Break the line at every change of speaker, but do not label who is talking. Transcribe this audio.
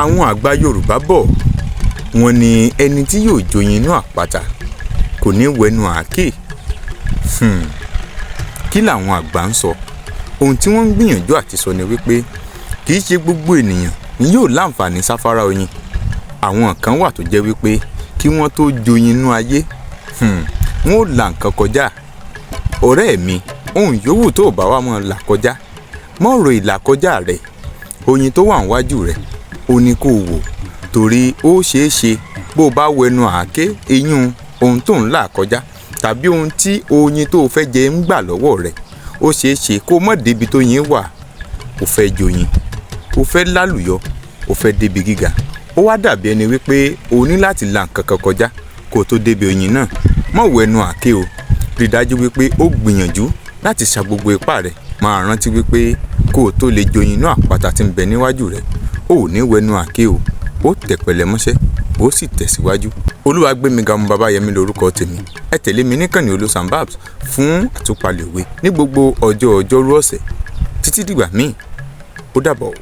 àwọn àgbà Yorùbá bọ̀ wọ́n ní ẹni tí yóò joyin inú àpáta kò ní wẹnu àáké. Kí làwọn àgbà ń sọ? Ohun tí wọ́n ń gbìyànjú àti sọ ni wípé kì í ṣe gbogbo ènìyàn ni yóò láǹfààní sáfárá oyin. Àwọn kan wà tó jẹ́ wípé kí wọ́n tó joyin inú ayé wọ́n ò là nǹkan kọjá. Ọ̀rẹ́ mi, ohun yòówù tó bá wà mọ́ là kọjá, mọ́ ro ìlà kọjá rẹ̀. Oyin tó wà níwájú rẹ̀ ó ní kó wò, torí ó ṣeé ṣe bó bá wẹnu àáké eyín ohun tó ń là kọjá tàbí ohun tí oyin tó fẹ́ jẹ ń gbà lọ́wọ́ rẹ̀, ó ṣeé ṣe kó mọ̀ débi tó yin wà. Ó fẹ́ joyin, ó fẹ́ lálùyọ, ó fẹ́ débi gíga. Ó wá dàbí ẹni wípé o ní láti là nǹkan kan kọjá kó tó débi oyin náà. Mọ̀ wẹnu àáké o. Rí dájú wípé ó gbìyànjú láti sa gbogbo ipá rẹ̀. Máa rántí wípé kó o tó lè joyin inú àpáta tí ń bẹ níwájú rẹ̀, ó ò ní wẹnu àáké o. Ó tẹ̀pẹ̀lẹ̀ mọ́ṣẹ́, ó sì tẹ̀síwájú. Olúwagbémiga ọmọ Babáyẹmí lórúkọ tèmi. Ẹ tẹ̀lé mi níkànnì Olósan Babs fún àtúpalẹ̀ òwe ní gbogbo ọjọ́ ọjọ́rú ọ̀sẹ̀. Títí dìgbà míì, ó dàbọ̀.